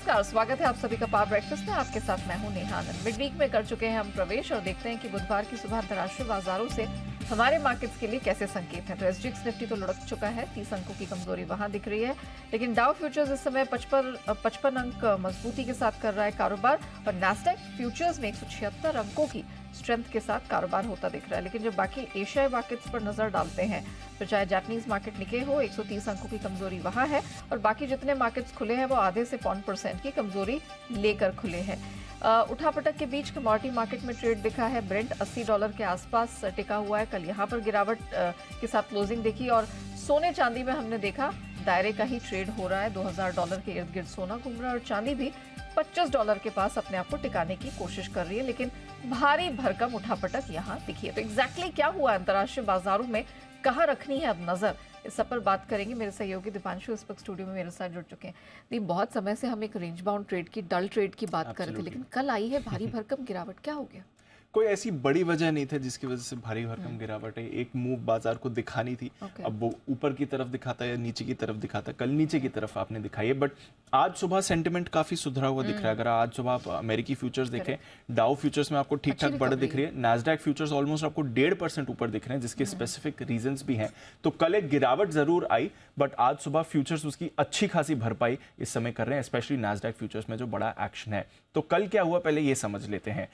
नमस्कार, स्वागत है आप सभी का पावर ब्रेकफास्ट में। आपके साथ मैं हूं नेहा आनंद। मिड वीक में कर चुके हैं हम प्रवेश और देखते हैं कि बुधवार की सुबह अंतर्राष्ट्रीय बाजारों से हमारे मार्केट्स के लिए कैसे संकेत हैं। तो एसजीएक्स निफ्टी तो लुढ़क चुका है, 30 अंकों की कमजोरी वहां दिख रही है, लेकिन डाउ फ्यूचर्स इस समय 55 अंक मजबूती के साथ कर रहा है कारोबार और नैस्डैक फ्यूचर्स में 176 अंकों की स्ट्रेंथ के साथ कारोबार होता दिख रहा है। लेकिन जब बाकी एशियाई मार्केट्स पर नजर डालते हैं तो चाहे जापानीज मार्केट निके हो, 130 अंकों की कमजोरी वहां है और बाकी जितने मार्केट्स खुले हैं वो आधे से 5% की कमजोरी लेकर खुले हैं। उठापटक के बीच कमोडिटी मार्केट में ट्रेड दिखा है। ब्रेंट $80 के आसपास टिका हुआ है। कल यहां पर गिरावट के साथ क्लोजिंग देखी और सोने चांदी में हमने देखा दायरे का ही ट्रेड हो रहा है। $2000 के इर्द गिर्द सोना घूम रहा है और चांदी भी $25 के पास अपने आप को टिकाने की कोशिश कर रही है, लेकिन भारी भरकम उठापटक यहाँ दिखी है। तो एग्जैक्टली क्या हुआ अंतर्राष्ट्रीय बाजारों में, कहाँ रखनी है अब नजर, इस सब पर बात करेंगे। मेरे सहयोगी दीपांशु इस वक्त स्टूडियो में मेरे साथ जुड़ चुके हैं। दी, बहुत समय से हम एक रेंज बाउंड ट्रेड की, डल ट्रेड की बात कर रहे थे, लेकिन कल आई है भारी भरकम गिरावट, क्या हो गया? कोई ऐसी बड़ी वजह नहीं थी जिसकी वजह से भारी भरकम गिरावट है। एक मूव बाजार को दिखानी थी। अब वो ऊपर की तरफ दिखाता है या नीचे की तरफ दिखाता है। कल नीचे की तरफ आपने दिखाई है, बट आज सुबह सेंटिमेंट काफी सुधरा हुआ दिख रहा है। अगर आज सुबह आप अमेरिकी फ्यूचर्स देखें, डाउ फ्यूचर्स में आपको ठीक ठाक बढ़त दिख रही है। नैस्डैक फ्यूचर्स ऑलमोस्ट आपको 1.5% ऊपर दिख रहे हैं, जिसके स्पेसिफिक रीजंस भी हैं। तो कल एक गिरावट जरूर आई, बट आज सुबह फ्यूचर्स उसकी अच्छी खासी भरपाई इस समय कर रहे हैं, स्पेशली नैस्डैक फ्यूचर्स में जो बड़ा एक्शन है। तो कल क्या हुआ पहले ये समझ लेते हैं।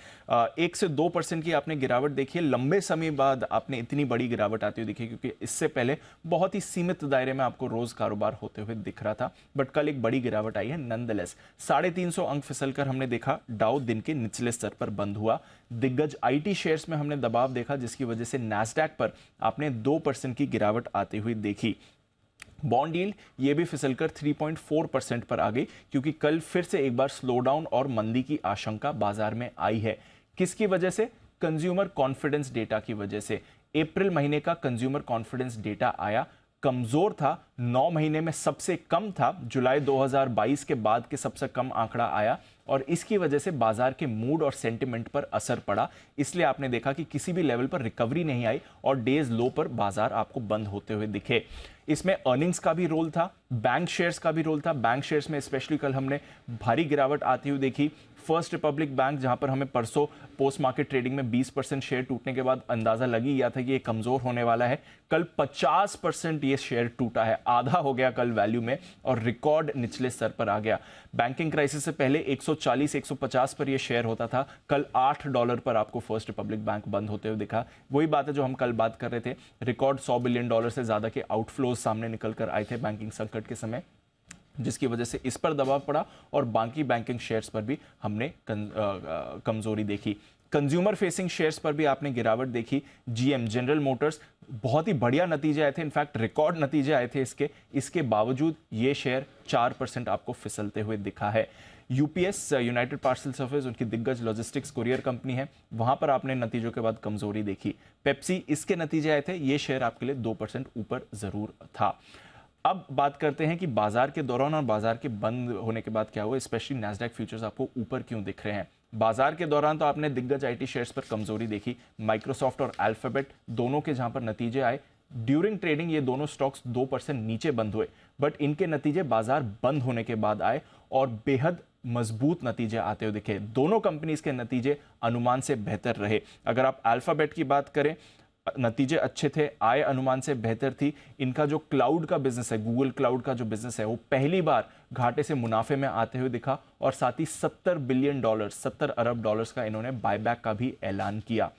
1 से 2% की आपने गिरावट देखी है। लंबे समय बाद आपने इतनी बड़ी गिरावट आती हुई दिखी, क्योंकि इससे पहले बहुत ही सीमित दायरे में आपको रोज कारोबार होते हुए दिख रहा था, बट कल एक बड़ी गिरावट आई है नंदलेस। 350 अंक फिसलकर हमने देखा डाउ दिन के निचले स्तर पर बंद हुआ। दिग्गज आईटी शेयर्स में हमने दबाव देखा, जिसकी वजह से नैस्डैक पर आपने 2% की गिरावट आती हुई देखी। बॉन्ड यील्ड ये भी फिसलकर 3.4% पर आ गई, क्योंकि कल फिर से एक बार स्लो डाउन और मंदी की आशंका बाजार में आई है। किसकी वजह से? कंज्यूमर कॉन्फिडेंस डेटा की वजह से। अप्रैल महीने का कंज्यूमर कॉन्फिडेंस डेटा आया, कमजोर था, 9 महीने में सबसे कम था। जुलाई 2022 के बाद के सबसे कम आंकड़ा आया और इसकी वजह से बाजार के मूड और सेंटिमेंट पर असर पड़ा। इसलिए आपने देखा कि किसी भी लेवल पर रिकवरी नहीं आई और डेज लो पर बाजार आपको बंद होते हुए दिखे। इसमें अर्निंग्स का भी रोल था, बैंक शेयर्स का भी रोल था। बैंक शेयर्स में स्पेशली कल हमने भारी गिरावट आती हुई देखी। फर्स्ट रिपब्लिक बैंक, जहां पर हमें परसों पोस्ट मार्केट ट्रेडिंग में 20% शेयर टूटने के बाद अंदाजा लगी गया था कि ये कमजोर होने वाला है, कल 50% ये शेयर टूटा है, आधा हो गया कल वैल्यू में और रिकॉर्ड निचले स्तर पर आ गया। बैंकिंग क्राइसिस से पहले 140-150 पर ये शेयर होता था, कल $8 पर आपको फर्स्ट रिपब्लिक बैंक बंद होते हुए दिखा। वही बात है जो हम कल बात कर रहे थे, रिकॉर्ड $100 बिलियन से ज्यादा के आउटफ्लोज सामने निकल कर आए थे बैंकिंग संकट के समय, जिसकी वजह से इस पर दबाव पड़ा और बाकी बैंकिंग शेयर्स पर भी हमने कमजोरी देखी। कंज्यूमर फेसिंग शेयर्स पर भी आपने गिरावट देखी। जीएम, जनरल मोटर्स, बहुत ही बढ़िया नतीजे आए थे, इनफैक्ट रिकॉर्ड नतीजे आए थे इसके बावजूद ये शेयर 4% आपको फिसलते हुए दिखा है। यूपीएस, यूनाइटेड पार्सल सर्विस, उनकी दिग्गज लॉजिस्टिक्स कुरियर कंपनी है, वहां पर आपने नतीजों के बाद कमजोरी देखी। पेप्सी, इसके नतीजे आए थे, ये शेयर आपके लिए 2% ऊपर जरूर था। अब बात करते हैं कि बाजार के दौरान और बाजार के बंद होने के बाद क्या हुआ, स्पेशली नैस्डैक फ्यूचर्स आपको ऊपर क्यों दिख रहे हैं। बाजार के दौरान तो आपने दिग्गज आईटी शेयर्स पर कमजोरी देखी, माइक्रोसॉफ्ट और अल्फाबेट दोनों के जहां पर नतीजे आए, ड्यूरिंग ट्रेडिंग ये दोनों स्टॉक्स 2% नीचे बंद हुए, बट इनके नतीजे बाजार बंद होने के बाद आए और बेहद मजबूत नतीजे आते हुए दिखे। दोनों कंपनीज के नतीजे अनुमान से बेहतर रहे। अगर आप अल्फाबेट की बात करें, नतीजे अच्छे थे, आय अनुमान से बेहतर थी। इनका जो क्लाउड का बिजनेस है, गूगल क्लाउड का जो बिजनेस है, वो पहली बार घाटे से मुनाफे में आते हुए दिखा और साथ ही $70 बिलियन, 70 अरब डॉलर्स का इन्होंने बायबैक का भी ऐलान किया।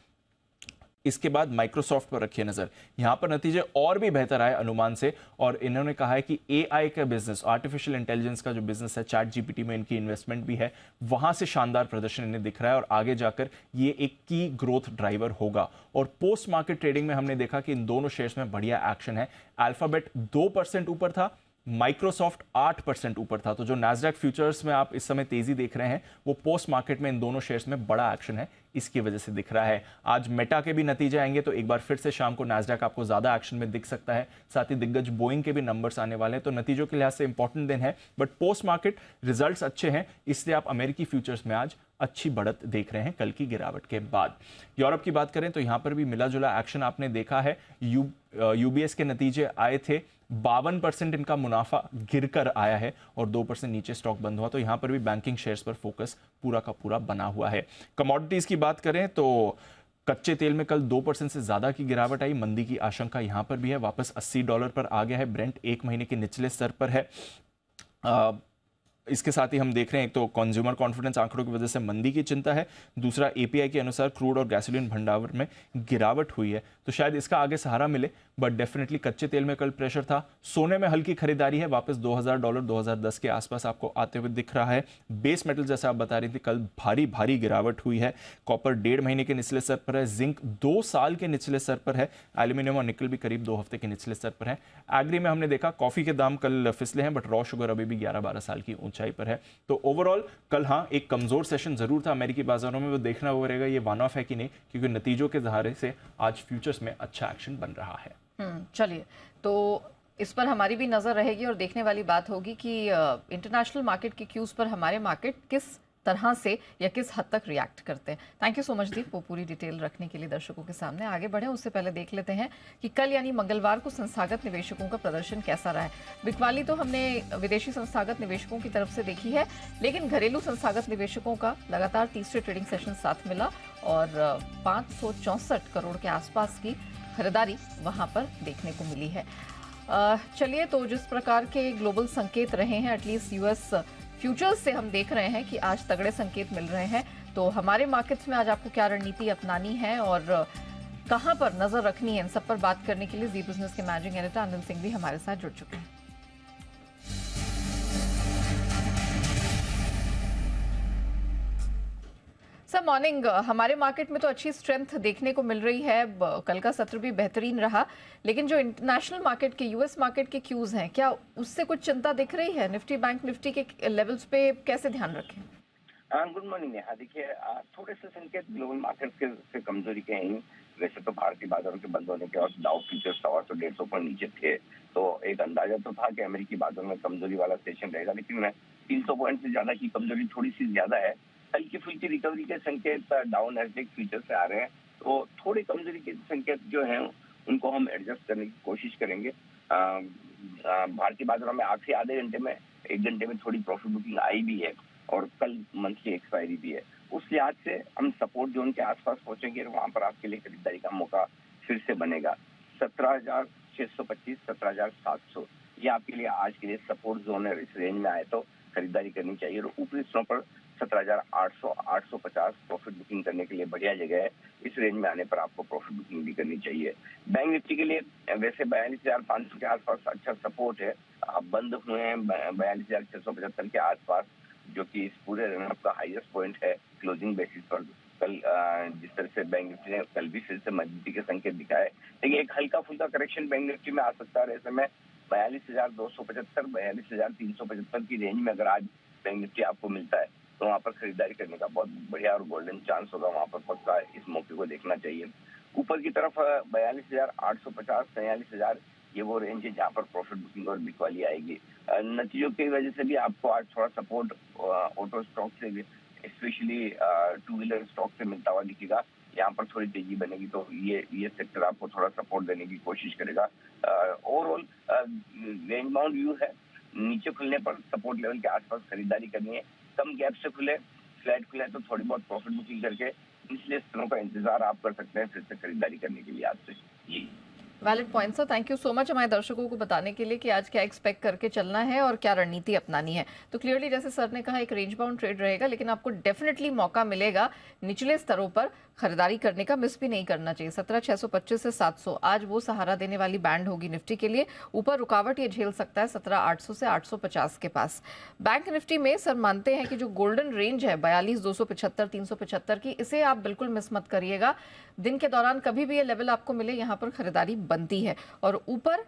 इसके बाद माइक्रोसॉफ्ट पर रखिए नजर, यहां पर नतीजे और भी बेहतर आए अनुमान से और इन्होंने कहा है कि एआई का बिजनेस, आर्टिफिशियल इंटेलिजेंस का जो बिजनेस है, चैट जीपीटी में इनकी इन्वेस्टमेंट भी है, वहां से शानदार प्रदर्शन इन्हें दिख रहा है और आगे जाकर ये एक की ग्रोथ ड्राइवर होगा। और पोस्ट मार्केट ट्रेडिंग में हमने देखा कि इन दोनों शेयर्स में बढ़िया एक्शन है। अल्फाबेट 2% ऊपर था, माइक्रोसॉफ्ट 8% ऊपर था। तो जो नैस्डैक फ्यूचर्स में आप इस समय तेजी देख रहे हैं, वो पोस्ट मार्केट में इन दोनों शेयर्स में बड़ा एक्शन है, इसकी वजह से दिख रहा है। आज मेटा के भी नतीजे आएंगे तो एक बार फिर से शाम को नैस्डैक आपको ज्यादा एक्शन में दिख सकता है। साथ ही दिग्गज बोइंग के भी नंबर्स आने वाले हैं, तो नतीजों के लिहाज से इंपॉर्टेंट दिन है, बट पोस्ट मार्केट रिजल्ट्स अच्छे हैं, इसलिए आप अमेरिकी फ्यूचर्स में आज अच्छी बढ़त देख रहे हैं कल की गिरावट के बाद। यूरोप की बात करें तो यहां पर भी मिला जुला एक्शन आपने देखा है। यूबीएस के नतीजे आए थे, 52% इनका मुनाफा गिरकर आया है और 2% नीचे स्टॉक बंद हुआ। तो यहां पर भी बैंकिंग शेयर्स पर फोकस पूरा का पूरा बना हुआ है। कमोडिटीज की बात करें तो कच्चे तेल में कल 2% से ज्यादा की गिरावट आई। मंदी की आशंका यहां पर भी है, वापस $80 पर आ गया है। ब्रेंट एक महीने के निचले स्तर पर है। इसके साथ ही हम देख रहे हैं, एक तो कंज्यूमर कॉन्फिडेंस आंकड़ों की वजह से मंदी की चिंता है, दूसरा एपीआई के अनुसार क्रूड और गैसोलीन भंडार में गिरावट हुई है, तो शायद इसका आगे सहारा मिले। बट डेफिनेटली कच्चे तेल में कल प्रेशर था। सोने में हल्की खरीदारी है, वापस $2000 2010 के आसपास आपको आते हुए दिख रहा है। बेस मेटल जैसा आप बता रही थी, कल भारी भारी गिरावट हुई है। कॉपर 1.5 महीने के निचले स्तर पर है, जिंक 2 साल के निचले स्तर पर है, एल्यूमिनियम और निकल भी करीब 2 हफ्ते के निचले स्तर पर है। एग्री में हमने देखा कॉफी के दाम कल फिसले हैं, बट रॉ शुगर अभी भी 11-12 साल की ऊंचाई पर है। तो ओवरऑल कल हाँ एक कमजोर सेशन जरूर था अमेरिकी बाजारों में, वो देखना होगा ये वन ऑफ है कि नहीं, क्योंकि नतीजों के सहारे से आज फ्यूचर्स में अच्छा एक्शन बन रहा है। चलिए, तो इस पर हमारी भी नजर रहेगी और देखने वाली बात होगी कि इंटरनेशनल मार्केट के क्यूज पर हमारे मार्केट किस तरह से या किस हद तक रिएक्ट करते हैं। थैंक यू सो मच दीप, वो पूरी डिटेल रखने के लिए दर्शकों के सामने। आगे बढ़े उससे पहले देख लेते हैं कि कल यानी मंगलवार को संस्थागत निवेशकों का प्रदर्शन कैसा रहा है। बिकवाली तो हमने विदेशी संस्थागत निवेशकों की तरफ से देखी है, लेकिन घरेलू संस्थागत निवेशकों का लगातार तीसरे ट्रेडिंग सेशन साथ मिला और 564 करोड़ के आसपास की खरीदारी वहां पर देखने को मिली है। चलिए, तो जिस प्रकार के ग्लोबल संकेत रहे हैं, एटलीस्ट यूएस फ्यूचर्स से हम देख रहे हैं कि आज तगड़े संकेत मिल रहे हैं। तो हमारे मार्केट्स में आज आपको क्या रणनीति अपनानी है और कहां पर नजर रखनी है, इन सब पर बात करने के लिए जी बिजनेस के मैनेजिंग एडिटर आनंद सिंह भी हमारे साथ जुड़ चुके हैं। सर मॉर्निंग, हमारे मार्केट में तो अच्छी स्ट्रेंथ देखने को मिल रही है, कल का सत्र भी बेहतरीन रहा, लेकिन जो इंटरनेशनल मार्केट के यूएस मार्केट के क्यूज हैं, क्या उससे कुछ चिंता दिख रही है? निफ्टी बैंक निफ्टी के लेवल्स पे कैसे ध्यान रखें? Good morning Neha. देखिए, थोड़े से संकेत ग्लोबल मार्केट के से कमजोरी के हैं। वैसे तो भारतीय बाजारों के बंद होने के और डाउ फ्यूचर्स 150 पर नीचे थे, तो एक अंदाजा तो था कि अमेरिकी बाजारों में कमजोरी वाला सेशन रहेगा, लेकिन 300 पॉइंट से ज्यादा की कमजोरी थोड़ी सी ज्यादा है। हल्की फुल्की रिकवरी के संकेत डाउन एस्टिक फ्यूचर से आ रहे हैं, तो थोड़ी कमजोरी के संकेत जो हैं उनको हम एडजस्ट करने की कोशिश करेंगे। भारतीय बाजारों में आखिरी आधे घंटे में 1 घंटे में थोड़ी प्रॉफिट बुकिंग आई भी है और कल मंथली एक्सपायरी भी है। उस लिहाज से हम सपोर्ट जोन के आसपास पहुंचेंगे और वहां पर आपके लिए खरीदारी का मौका फिर से बनेगा। 17,625, 17,700 ये आपके लिए आज के लिए सपोर्ट जोन है। इस रेंज में आए तो खरीदारी करनी चाहिए और ऊपरी स्तरों पर 17,800, 850 प्रॉफिट बुकिंग करने के लिए बढ़िया जगह है। इस रेंज में आने पर आपको प्रॉफिट बुकिंग भी करनी चाहिए। बैंक निफ्टी के लिए वैसे 42,500 के आसपास अच्छा सपोर्ट है। आप बंद हुए हैं 42,675 के आसपास, जो कि इस पूरे रनअप का हाईएस्ट पॉइंट है क्लोजिंग बेसिस पर। कल जिस तरह से बैंक निफ्टी ने कल भी फिर से मजबूती के संकेत दिखाए, लेकिन एक हल्का फुल्का करेक्शन बैंक निफ्टी में आ सकता है। ऐसे में 42,275, 42,375 की रेंज में अगर आज बैंक निफ्टी आपको मिलता है तो वहां पर खरीदारी करने का बहुत बढ़िया और गोल्डन चांस होगा। वहां पर पक्का इस मौके को देखना चाहिए। ऊपर की तरफ 42,850, 43,000 ये वो रेंज है जहाँ पर प्रॉफिट बुकिंग और बिकवाली आएगी। नतीजों की वजह से भी आपको आज थोड़ा सपोर्ट ऑटो स्टॉक से, स्पेशली 2 व्हीलर स्टॉक से मिलता हुआ दिखेगा। यहाँ पर थोड़ी तेजी बनेगी तो ये सेक्टर आपको थोड़ा सपोर्ट देने की कोशिश करेगा। ओवरऑल रेंज बाउंड व्यू है। नीचे खुलने पर सपोर्ट लेवल के आसपास खरीदारी करनी है। कम गैप से खुले, फ्लैट खुले तो थोड़ी बहुत प्रॉफिट बुकिंग करके निचले स्तरों का इंतजार आप कर सकते हैं फिर से खरीदारी करने के लिए आज से। जी, valid point sir, thank you so much हमारे दर्शकों को बताने के लिए कि आज क्या एक्सपेक्ट करके चलना है और क्या रणनीति अपनानी है। तो क्लियरली जैसे सर ने कहा, एक रेंज बाउंड ट्रेड रहेगा, लेकिन आपको डेफिनेटली मौका मिलेगा निचले स्तरों पर खरीदारी करने का, मिस भी नहीं करना चाहिए। 17,625 से 700 आज वो सहारा देने वाली बैंड होगी निफ्टी के लिए। ऊपर रुकावट ये झेल सकता है 17,800 से 850 के पास। बैंक निफ्टी में सर मानते हैं कि जो गोल्डन रेंज है 42,275, 375 की, इसे आप बिल्कुल मिस मत करिएगा। दिन के दौरान कभी भी ये लेवल आपको मिले, यहाँ पर खरीदारी बनती है। और ऊपर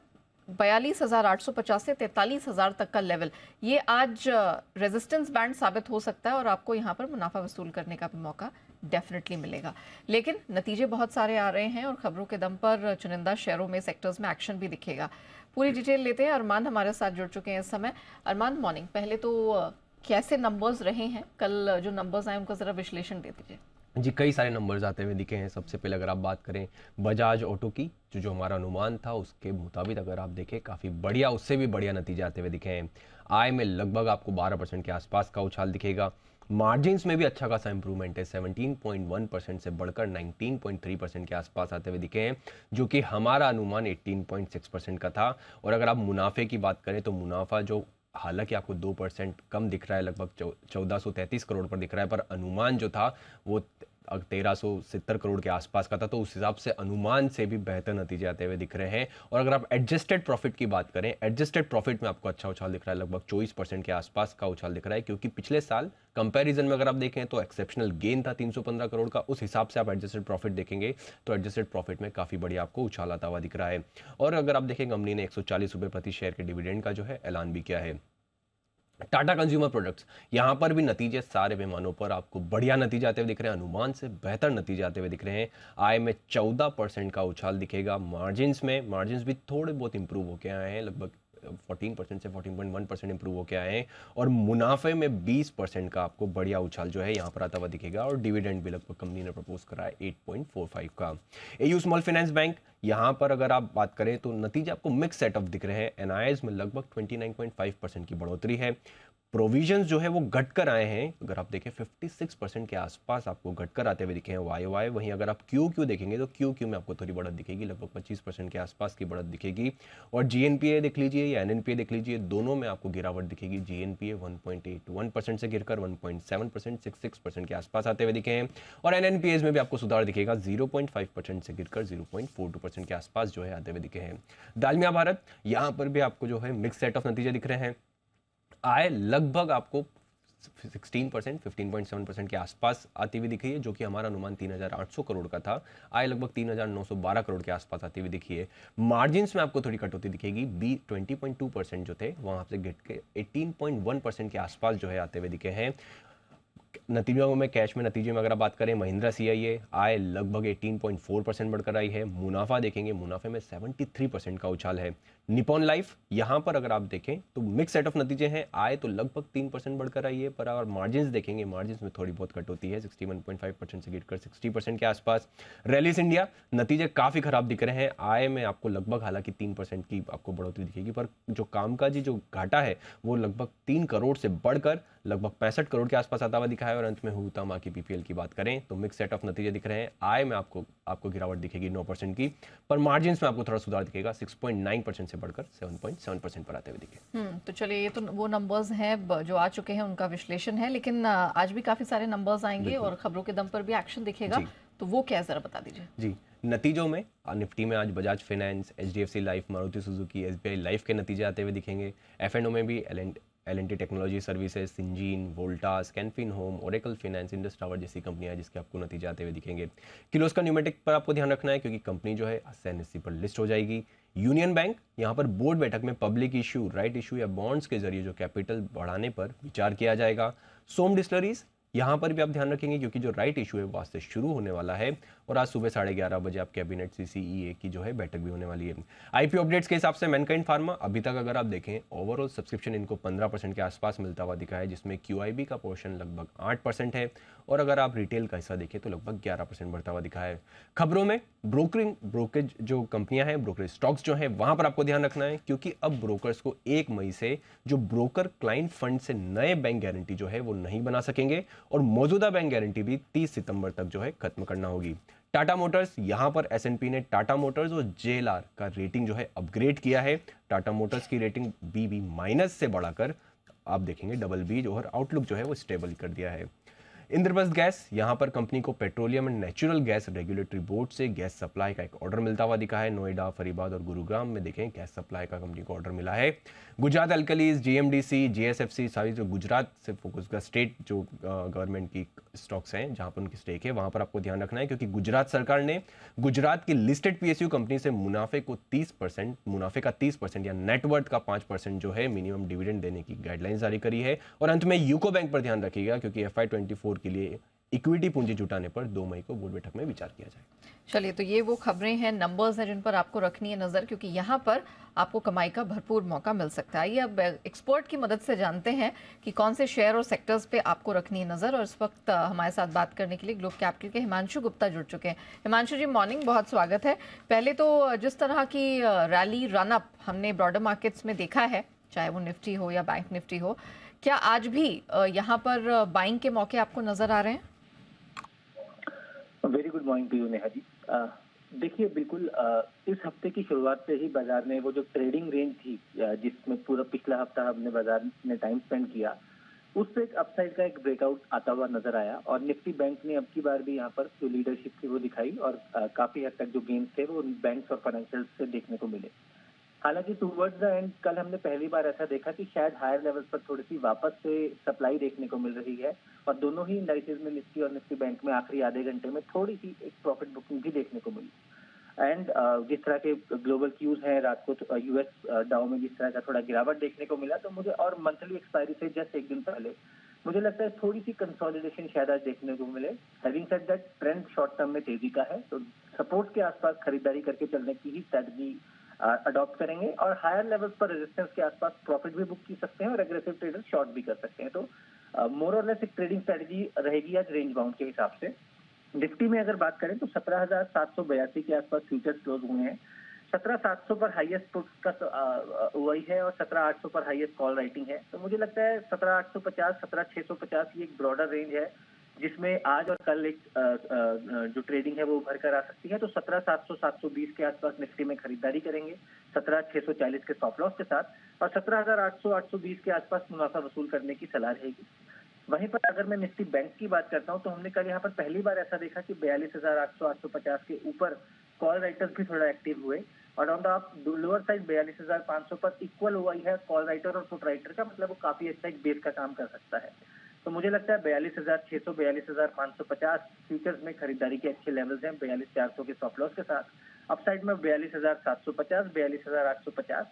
42,850 से 43,000 तक का लेवल, ये आज रेजिस्टेंस बैंड साबित हो सकता है और आपको यहाँ पर मुनाफा वसूल करने का भी मौका डेफिनेटली मिलेगा। लेकिन नतीजे बहुत सारे आ रहे हैं और खबरों के दम पर चुनिंदा शेयरों में, सेक्टर्स में एक्शन भी दिखेगा। पूरी डिटेल लेते हैं। अरमान हमारे साथ जुड़ चुके हैं इस समय। अरमान मॉर्निंग, पहले तो कैसे नंबर्स रहे हैं कल, जो नंबर्स आए उनका जरा विश्लेषण दे दीजिए। जी, कई सारे नंबर्स आते हुए दिखे हैं। सबसे पहले अगर आप बात करें बजाज ऑटो की, जो हमारा अनुमान था उसके मुताबिक अगर आप देखें काफ़ी बढ़िया, उससे भी बढ़िया नतीजे आते हुए दिखे हैं। आय में लगभग आपको 12% के आसपास का उछाल दिखेगा। मार्जिन्स में भी अच्छा खासा इंप्रूवमेंट है, 17.1% से बढ़कर 19.3% के आसपास आते हुए दिखे हैं, जो कि हमारा अनुमान 18.6% का था। और अगर आप मुनाफे की बात करें तो मुनाफा जो हालांकि आपको 2% कम दिख रहा है, लगभग 1433 करोड़ पर दिख रहा है, पर अनुमान जो था वो 1370 करोड़ के आसपास का था, तो उस हिसाब से अनुमान से भी बेहतर नतीजे आते हुए दिख रहे हैं। और अगर आप एडजस्टेड प्रॉफिट की बात करें, एडजस्टेड प्रॉफिट में आपको अच्छा उछाल दिख रहा है, लगभग 24% के आसपास का उछाल दिख रहा है, क्योंकि पिछले साल कंपैरिजन में अगर आप देखें तो एक्सेप्शनल गेन था 315 करोड़ का, उस हिसाब से आप एडजस्टेड प्रॉफिट देखेंगे तो एडजस्टेड प्रॉफिट में काफ़ी बढ़िया आपको उछाल आता हुआ दिख रहा है। और अगर आप देखें कंपनी ने 140 रुपये प्रति शेयर के डिविडेंड का जो है ऐलान भी किया है। टाटा कंज्यूमर प्रोडक्ट्स, यहां पर भी नतीजे सारे पैमानों पर आपको बढ़िया नतीजे आते हुए दिख रहे हैं, अनुमान से बेहतर नतीजे आते हुए दिख रहे हैं। आय में 14% का उछाल दिखेगा। मार्जिन्स भी थोड़े बहुत इंप्रूव होकर आए हैं, लगभग 14% से 14.1% इंप्रूव होकर आए हैं। और मुनाफे में 20% का आपको बढ़िया उछाल जो है यहाँ पर आता हुआ दिखेगा। और डिविडेंड भी लगभग कंपनी ने प्रपोज करा है 8.45 का। एयू स्मॉल फाइनेंस बैंक, यहाँ पर अगर आप बात करें तो नतीजे आपको मिक्स सेटअप दिख रहे हैं। एनआईएस में लगभग 29.5% की बढ़ोतरी है। प्रोविजंस जो है वो घटकर आए हैं, अगर आप देखें 56% के आसपास आपको घटकर आते हुए दिखे हैं वाई। वहीं अगर आप क्यू देखेंगे तो क्यू में आपको थोड़ी बढ़त दिखेगी, लगभग 25% के आसपास की बढ़त दिखेगी। और जीएनपीए देख लीजिए या एनएनपीए देख लीजिए, दोनों में आपको गिरावट दिखेगी। जीएनपीए 1.81% से गिरकर 1.7%, 66% के आसपास आते हुए दिखे हैं। और एनएनपीएस में भी आपको सुधार दिखेगा, 0.5% से गिरकर 0.42% के आसपास जो है आते हुए दिखे हैं। दालमिया भारत, यहाँ पर भी आपको जो है मिक्स सेट ऑफ नतीजे दिख रहे हैं। आय लगभग आपको 16%, 15.7% के आसपास आती हुई दिखी है, जो कि हमारा अनुमान 3,800 करोड़ का था। आय लगभग 3,912 करोड़ के आसपास आती हुई दिखी है। मार्जिन्स में आपको थोड़ी कटौती दिखेगी, 20.2% जो थे वहां से गिर के 18.1% के आसपास जो है आते हुए दिखे हैं। नतीजों में कैश में नतीजे में अगर आप बात करें, महिंद्रा सीआईए आय लगभग 18.4% बढ़कर आई है। मुनाफा देखेंगे, मुनाफे में 73% का उछाल है। निपॉन लाइफ, यहां पर अगर आप देखें तो मिक्स सेट ऑफ नतीजे हैं। आय तो लगभग 3% बढ़कर आई है, पर अगर मार्जिन्स देखेंगे, मार्जिन्स में थोड़ी बहुत कट होती है, 61.5% से गिरकर 60% के आसपास। रैलिस इंडिया, नतीजे काफी खराब दिख रहे हैं। आय में आपको लगभग हालांकि 3% की आपको बढ़ोतरी दिखेगी, पर जो कामकाजी जो घाटा है वो लगभग 3 करोड़ से बढ़कर लगभग 65 करोड़ के आसपास आता हुआ दिखा है। और अंत में हुतामा की पीपीएल की बात करें तो मिक्स सेट ऑफ नतीजे दिख रहे हैं। आय में आपको गिरावट दिखेगी 9% की, पर मार्जिन्स में आपको थोड़ा सुधार दिखेगा, 6.9% से बढ़कर 7.7% पर आते हुए दिखे। तो चलिए, ये तो वो नंबर्स हैं जो आ चुके हैं, उनका विश्लेषण है, लेकिन आज भी काफी सारे नंबर्स आएंगे और खबरों के दम पर भी एक्शन दिखेगा, तो वो क्या है जरा बता दीजिए। जी, नतीजों में निफ्टी में आज Bajaj finance, HDFC life, Maruti Suzuki, SBI life के नतीजे आते हुए दिखेंगे। एफएनओ में भी L and T technology services, Syngene, Voltas, Canfin home, Oracle finance, Indus tower जैसी कंपनियां जिसके आपको नतीजे आते हुए दिखेंगे। किर्लोस्कर न्यूमेटिक पर आपको ध्यान रखना है, क्योंकि कंपनी जो है एनएससी पर लिस्ट हो जाएगी। यूनियन बैंक, यहाँ पर बोर्ड बैठक में पब्लिक इशू, राइट इशू या बॉन्ड्स के जरिए जो कैपिटल बढ़ाने पर विचार किया जाएगा। सोम डिस्टिलरीज, यहाँ पर भी आप ध्यान रखेंगे, क्योंकि जो राइट इशू है वो आज से शुरू होने वाला है। और आज सुबह 11:30 बजे आप कैबिनेट सीसीईए की जो है बैठक भी होने वाली है। आईपीओ अपडेट्स के हिसाब से मैनकाइंड फार्मा, अभी तक अगर आप देखें ओवरऑल सब्सक्रिप्शन इनको 15% के आसपास मिलता हुआ दिखा है, जिसमें क्यूआईबी का पोर्शन लगभग 8% है। और अगर आप रिटेल का हिस्सा देखें तो लगभग 11% बढ़ता हुआ दिखा है। खबरों में ब्रोकरेज जो कंपनियां हैं, ब्रोकरेज स्टॉक्स जो है, वहां पर आपको ध्यान रखना है, क्योंकि अब ब्रोकर्स को 1 मई से जो ब्रोकर क्लाइंट फंड से नए बैंक गारंटी जो है वो नहीं बना सकेंगे, और मौजूदा बैंक गारंटी भी 30 सितंबर तक जो है खत्म करना होगी। टाटा मोटर्स, यहां पर एसएनपी ने टाटा मोटर्स और जेएलआर का रेटिंग जो है अपग्रेड किया है। टाटा मोटर्स की रेटिंग BB- से बढ़ाकर आप देखेंगे BB, और आउटलुक जो है वो स्टेबल कर दिया है। इंद्रप्रस्थ गैस, यहां पर कंपनी को petroleum and natural gas regulatory board से गैस सप्लाई का एक ऑर्डर मिलता हुआ दिखा है। नोएडा, फरीदाबाद और गुरुग्राम में देखें गैस सप्लाई का कंपनी को ऑर्डर मिला है। गुजरात अल्कलीज, जीएमडीसी, जीएसएफसी, सारी जो गुजरात से फोकस का स्टेट जो गवर्नमेंट की स्टॉक्स हैं जहां पर उनकी स्टेक है, वहां पर आपको ध्यान रखना है, क्योंकि गुजरात सरकार ने गुजरात की लिस्टेड पीएसयू कंपनी से मुनाफे का 30% या नेटवर्थ का 5% जो है मिनिमम डिविडेंड देने की गाइडलाइंस जारी करी है। और अंत में यूको बैंक पर ध्यान रखिएगा, क्योंकि FY24 के लिए इक्विटी पूंजी जुटाने पर 2 मई को बोर्ड बैठक में विचार किया जाए। चलिए, तो ये वो खबरें हैं, नंबर्स हैं जिन पर आपको रखनी है नज़र, क्योंकि यहाँ पर आपको कमाई का भरपूर मौका मिल सकता है। आइए अब एक्सपर्ट की मदद से जानते हैं कि कौन से शेयर और सेक्टर्स पे आपको रखनी है नज़र। और इस वक्त हमारे साथ बात करने के लिए ग्लोब कैपिटल के हिमांशु गुप्ता जुड़ चुके हैं। हिमांशु जी, मॉर्निंग, बहुत स्वागत है। पहले तो जिस तरह की रैली रनअप हमने ब्रॉडर मार्केट्स में देखा है, चाहे वो निफ्टी हो या बैंक निफ्टी हो, क्या आज भी यहाँ पर बाइंग के मौके आपको नज़र आ रहे हैं? Very good morning to you Neha ji. देखिए, बिल्कुल इस हफ्ते की शुरुआत से ही बाजार में वो जो ट्रेडिंग रेंज थी जिसमें पूरा पिछला हफ्ता हमने बाजार में टाइम स्पेंड किया, उससे एक अपसाइड का एक ब्रेकआउट आता हुआ नजर आया और निफ्टी बैंक ने अब की बार भी यहाँ पर जो लीडरशिप थी वो दिखाई और काफी हद तक जो गेन्स थे वो बैंक्स और फाइनेंशियल से देखने को मिले। हालांकि टूवर्ड्स द एंड कल हमने पहली बार ऐसा देखा कि शायद हायर लेवल्स पर थोड़ी सी वापस से सप्लाई देखने को मिल रही है और दोनों ही इंडाइसेस में निफ्टी और निफ्टी बैंक में आखिरी आधे घंटे में थोड़ी सी एक प्रॉफिट बुकिंग भी देखने को मिली। एंड जिस तरह के ग्लोबल क्यूज हैं, रात को यूएस डाउ में जिस तरह का थोड़ा गिरावट देखने को मिला, तो मुझे और मंथली एक्सपायरी से जस्ट एक दिन पहले मुझे लगता है थोड़ी सी कंसोलिडेशन शायद आज देखने को मिले। Having said that, trend short term में तेजी का है, तो सपोर्ट के आसपास खरीदारी करके चलने की ही स्ट्रेटजी अडॉप्ट करेंगे और हायर लेवल्स पर रेजिस्टेंस के आसपास प्रॉफिट भी बुक की सकते हैं और एग्रेसिव ट्रेडर शॉर्ट भी कर सकते हैं। तो मोर और लेस एक ट्रेडिंग स्ट्रेटजी रहेगी आज रेंज बाउंड के हिसाब से। निफ्टी में अगर बात करें तो 17,782 के आसपास फ्यूचर्स क्लोज हुए हैं। 17,700 पर हाईएस्ट पुट्स का वही है और 17,800 पर हाईएस्ट कॉल राइटिंग है। तो मुझे लगता है 17,850, 17,650 ये एक ब्रॉडर रेंज है जिसमें आज और कल एक जो ट्रेडिंग है वो उभर कर आ सकती है। तो 17,700, 720 के आसपास निफ्टी में खरीदारी करेंगे 17,640 के स्टॉप लॉस के साथ और 17,800, 820 के आसपास मुनाफा वसूल करने की सलाह रहेगी। वहीं पर अगर मैं निफ्टी बैंक की बात करता हूं तो हमने कल यहाँ पर पहली बार ऐसा देखा कि 42,800, 850 के ऊपर कॉल राइटर्स भी थोड़ा एक्टिव हुए और ऑन द लोअर साइड 42,500 पर इक्वल हुआ है कॉल राइटर और पुट राइटर का, मतलब वो काफी अच्छा एक बेस का काम कर सकता है। तो मुझे लगता है 42,600, 42,550 फ्यूचर्स में खरीदारी के अच्छे लेवल्स हैं 42,400 के स्टॉप लॉस के साथ। अपसाइड में 42,750, 42,850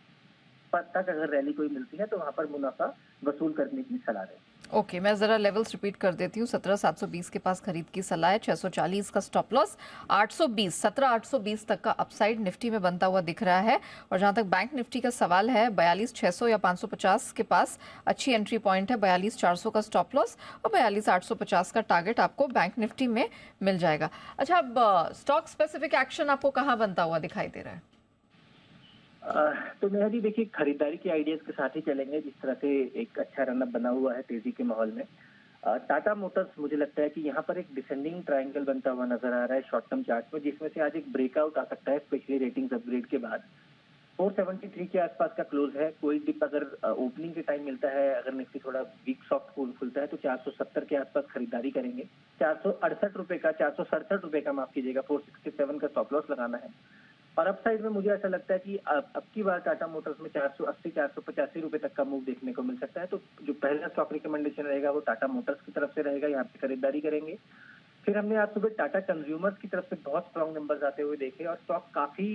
तक अगर रैली कोई मिलती है तो वहां पर मुनाफा वसूल करने की सलाह है। ओके, मैं जरा लेवल्स रिपीट कर देती हूँ। 17,720 के पास खरीद की सलाह है, 640 का स्टॉप लॉस, 820, 17,820 तक का अपसाइड निफ्टी में बनता हुआ दिख रहा है। और जहां तक बैंक निफ्टी का सवाल है, 42,600 या 550 के पास अच्छी एंट्री पॉइंट है, 42,400 का स्टॉप लॉस और 42,850 का टारगेट आपको बैंक निफ्टी में मिल जाएगा। अच्छा, अब स्टॉक स्पेसिफिक एक्शन आपको कहाँ बनता हुआ दिखाई दे रहा है? तो नेहा जी, देखिए, खरीदारी के आइडियाज के साथ ही चलेंगे जिस तरह से एक अच्छा रनअप बना हुआ है तेजी के माहौल में। टाटा मोटर्स मुझे लगता है कि यहाँ पर एक डिसेंडिंग ट्रायंगल बनता हुआ नजर आ रहा है शॉर्ट टर्म चार्ट में, जिसमें से आज एक ब्रेकआउट आ सकता है स्पेशली रेटिंग्स अपग्रेड के बाद। 473 के आसपास का क्लोज है। कोई डिप अगर ओपनिंग के टाइम मिलता है, अगर निफ्टी थोड़ा वीक सॉफ्ट खुलता है तो 470 के आसपास खरीदारी करेंगे। 468 रुपए का, 467 रुपए का माफ कीजिएगा, 467 का स्टॉप लॉस लगाना है। और अप साइड में मुझे ऐसा लगता है कि अब की बार टाटा मोटर्स में 480, 485 रुपए तक का मूव देखने को मिल सकता है। तो जो पहला स्टॉक रिकमेंडेशन रहेगा वो टाटा मोटर्स की तरफ से रहेगा, यहाँ पे खरीदारी करेंगे। फिर हमने आज सुबह टाटा कंज्यूमर्स की तरफ से बहुत स्ट्रॉन्ग नंबर्स आते हुए देखे और स्टॉक काफी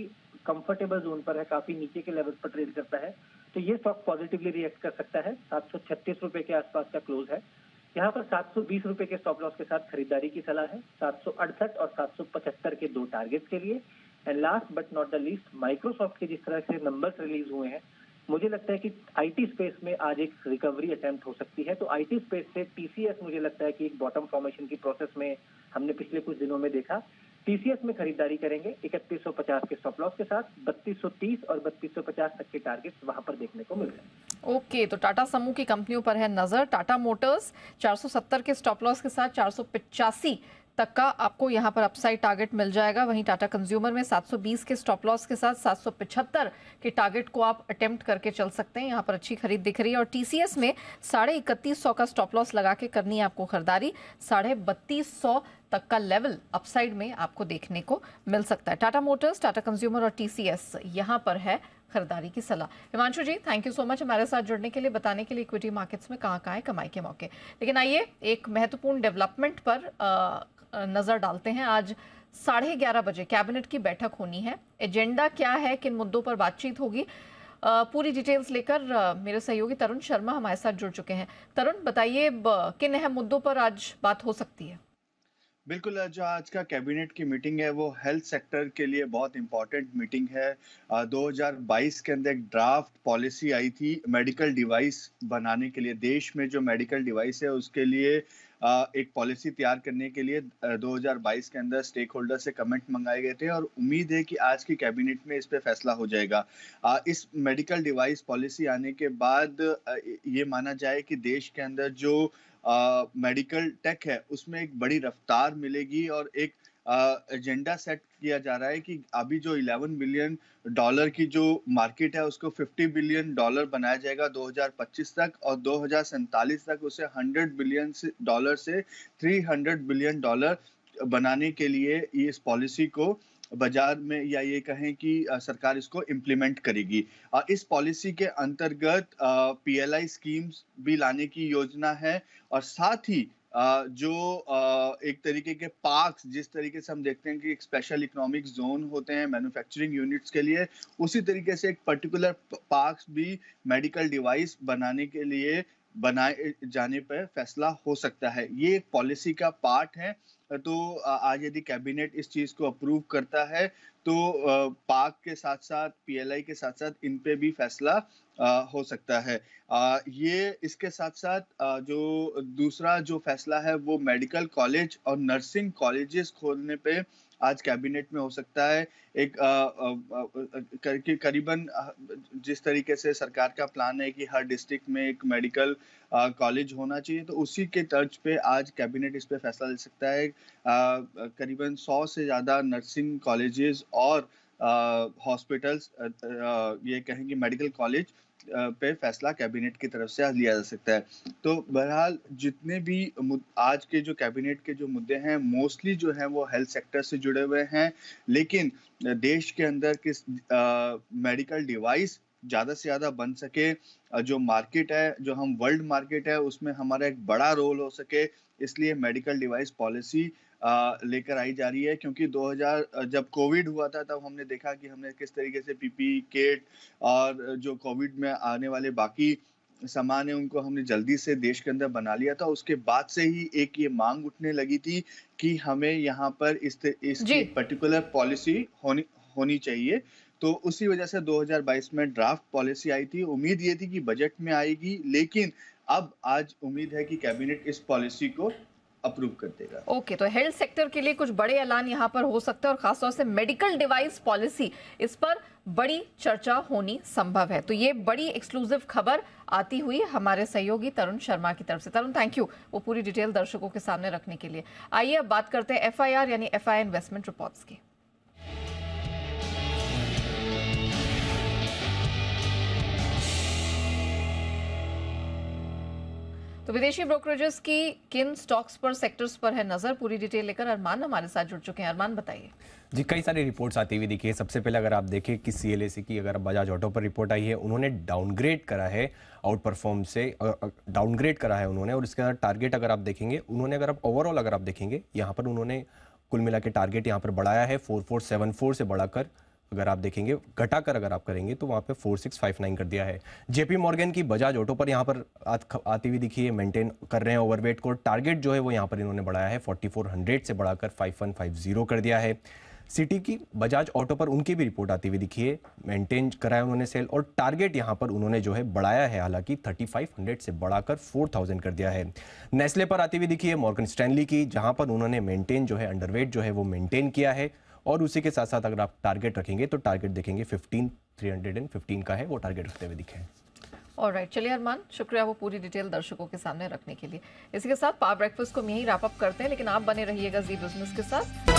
कंफर्टेबल जोन पर है, काफी नीचे के लेवल्स पर ट्रेड करता है, तो ये स्टॉक पॉजिटिवली रिएक्ट कर सकता है। 736 रुपए के आसपास का क्लोज है। यहाँ पर 720 रुपए के स्टॉप लॉस के साथ खरीदारी की सलाह है। 768 और 775 के दो टारगेट्स के लिए। And last but not the least, Microsoft के जिस तरह से नंबर्स रिलीज हुए हैं, मुझे लगता है कि आईटी स्पेस में आज एक रिकवरी अटेम्प्ट हो सकती है। तो आईटी स्पेस से टीसीएस मुझे लगता है कि एक बॉटम फॉर्मेशन की प्रोसेस में हमने पिछले कुछ दिनों में देखा। टीसीएस में खरीदारी करेंगे 3150 के स्टॉप लॉस के साथ। 3230 और 3250 तक के टारगेट्स वहां पर देखने को मिल रहे हैं। ओके, तो टाटा समूह की कंपनियों पर है नजर। टाटा मोटर्स 470 के स्टॉप लॉस के साथ 485 तक का आपको यहां पर अपसाइड टारगेट मिल जाएगा। वहीं टाटा कंज्यूमर में 720 के स्टॉप लॉस के साथ 775 के टारगेट को आप अटेम्प्ट करके चल सकते हैं। यहां पर अच्छी खरीद दिख रही है। और टीसीएस में 3150 का स्टॉप लॉस लगा के करनी है आपको खरीदारी। 3250 तक का लेवल अपसाइड में आपको देखने को मिल सकता है। टाटा मोटर्स, टाटा कंज्यूमर और टीसीएस यहां पर है खरीदारी की सलाह। हिमांशु जी, थैंक यू सो मच हमारे साथ जुड़ने के लिए, बताने के लिए इक्विटी मार्केट्स में कहाँ है कमाई के मौके। लेकिन आइए एक महत्वपूर्ण डेवलपमेंट पर नजर डालते हैं। आज 11:30 बजे कैबिनेट की बैठक होनी है। एजेंडा क्या है, किन मुद्दों पर बातचीत होगी, पूरी डिटेल्स लेकर मेरे सहयोगी तरुण शर्मा हमारे साथ जुड़ चुके हैं। तरुण, बताइए किन अहम मुद्दों पर आज बात हो सकती है? बिल्कुल, जो आज का कैबिनेट की मीटिंग है वो हेल्थ सेक्टर के लिए बहुत इम्पोर्टेंट मीटिंग है। 2022 के अंदर एक ड्राफ्ट पॉलिसी आई थी मेडिकल डिवाइस बनाने के लिए। देश में जो मेडिकल डिवाइस है उसके लिए एक पॉलिसी तैयार करने के लिए 2022 के अंदर स्टेक होल्डर से कमेंट मंगाए गए थे और उम्मीद है कि आज की कैबिनेट में इस पे फैसला हो जाएगा। इस मेडिकल डिवाइस पॉलिसी आने के बाद ये माना जाए कि देश के अंदर जो मेडिकल टेक है उसमें एक बड़ी रफ्तार मिलेगी और एक एजेंडा सेट किया जा रहा है कि अभी जो 11 बिलियन डॉलर की जो मार्केट है उसको 50 बिलियन डॉलर बनाया जाएगा 2025 तक और 2047 तक उसे 100 बिलियन डॉलर से 300 बिलियन डॉलर बनाने के लिए इस पॉलिसी को बाजार में या ये कहें कि सरकार इसको इम्प्लीमेंट करेगी। इस पॉलिसी के अंतर्गत पीएलआई स्कीम्स भी लाने की योजना है और साथ ही जो एक तरीके के पार्क्स जिस तरीके से हम देखते हैं कि एक स्पेशल इकोनॉमिक जोन होते हैं मैन्युफैक्चरिंग यूनिट्स के लिए, उसी तरीके से एक पर्टिकुलर पार्क्स भी मेडिकल डिवाइस बनाने के लिए बनाए जाने पर फैसला हो सकता है। ये एक पॉलिसी का पार्ट है। तो आज यदि कैबिनेट इस चीज को अप्रूव करता है तो पाक के साथ साथ पीएलआई के साथ साथ इन पे भी फैसला हो सकता है। ये इसके साथ साथ जो दूसरा जो फैसला है वो मेडिकल कॉलेज और नर्सिंग कॉलेजेस खोलने पे आज कैबिनेट में हो सकता है। एक करीबन जिस तरीके से सरकार का प्लान है कि हर डिस्ट्रिक्ट में एक मेडिकल कॉलेज होना चाहिए, तो उसी के तर्ज पे आज कैबिनेट इस पे फैसला ले सकता है। करीबन 100 से ज़्यादा नर्सिंग कॉलेजेस और हॉस्पिटल्स ये कहेंगे मेडिकल कॉलेज पे फैसला कैबिनेट की तरफ से आज लिया जा सकता है। तो बहरहाल जितने भी आज के जो कैबिनेट के जो मुद्दे हैं मोस्टली जो हैं वो हेल्थ सेक्टर से जुड़े हुए हैं, लेकिन देश के अंदर किस मेडिकल डिवाइस ज़्यादा से ज़्यादा बन सके, जो मार्केट है जो हम वर्ल्ड मार्केट है उसमें हमारा एक बड़ा रोल हो सके, इसलिए मेडिकल डिवाइस पॉलिसी लेकर आई जा रही है। क्योंकि 2000 जब कोविड हुआ था तब हमने देखा कि हमने किस तरीके से पीपी किट और जो कोविड में आने वाले बाकी सामान है उनको हमने जल्दी से देश के अंदर बना लिया था। उसके बाद से ही एक ये मांग उठने लगी थी कि हमें यहाँ पर इसकी पर्टिकुलर पॉलिसी होनी चाहिए। तो उसी वजह से 2022 में ड्राफ्ट पॉलिसी आई थी। उम्मीद ये थी कि बजट में आएगी, लेकिन अब आज उम्मीद है कि कैबिनेट इस पॉलिसी को अप्रूव कर देगा। ओके, तो हेल्थ सेक्टर के लिए कुछ बड़े ऐलान यहाँ पर हो सकते हैं और खासतौर से मेडिकल डिवाइस पॉलिसी, इस पर बड़ी चर्चा होनी संभव है। तो ये बड़ी एक्सक्लूसिव खबर आती हुई हमारे सहयोगी तरुण शर्मा की तरफ से। तरुण, थैंक यू वो पूरी डिटेल दर्शकों के सामने रखने के लिए। आइए अब बात करते हैं एफआईआर यानी एफआई इन्वेस्टमेंट रिपोर्ट्स की। तो विदेशी ब्रोकरेजेस की किन स्टॉक्स पर, सेक्टर्स पर है नजर, पूरी डिटेल लेकर अरमान हमारे साथ जुड़ चुके हैं। अरमान, बताइए जी। कई सारी रिपोर्ट्स आती हुई दिखी है। सबसे पहले अगर आप देखें कि सीएलएसी की अगर बजाज ऑटो पर रिपोर्ट आई है, उन्होंने डाउनग्रेड करा है आउट परफॉर्म से, डाउनग्रेड करा है उन्होंने। और इसके अंदर टारगेट अगर आप देखेंगे उन्होंने, अगर आप ओवरऑल अगर आप देखेंगे यहाँ पर उन्होंने कुल मिला के टारगेट यहाँ पर बढ़ाया है 4474 से बढ़ाकर, अगर आप देखेंगे घटाकर अगर आप करेंगे तो वहाँ पे 4659 कर दिया है। जेपी मॉर्गन की बजाज ऑटो पर यहाँ पर आती हुई दिखी है, मेंटेन कर रहे हैं ओवरवेट को। टारगेट जो है वो यहाँ पर इन्होंने बढ़ाया है 4400 से बढ़ाकर 5150 कर दिया है। सिटी की बजाज ऑटो पर उनकी भी रिपोर्ट आती हुई दिखी है, मेंटेन कराया उन्होंने सेल और टारगेट यहाँ पर उन्होंने जो है बढ़ाया है, हालांकि 3500 से बढ़ाकर 4000 कर दिया है। नेस्ले पर आती हुई दिखी है मॉर्गन स्टैनली की, जहाँ पर उन्होंने मेंटेन जो है अंडरवेट जो है वो मेंटेन किया है। और उसी के साथ साथ अगर आप टारगेट रखेंगे तो टारगेट देखेंगे 15315 का है, वो टारगेट रखते हुए दिखे हैं। ऑलराइट, चलिए अरमान, शुक्रिया वो पूरी डिटेल दर्शकों के सामने रखने के लिए। इसी के साथ पावर ब्रेकफास्ट को हम यही रैप अप करते हैं, लेकिन आप बने रहिएगा जी बिजनेस के साथ।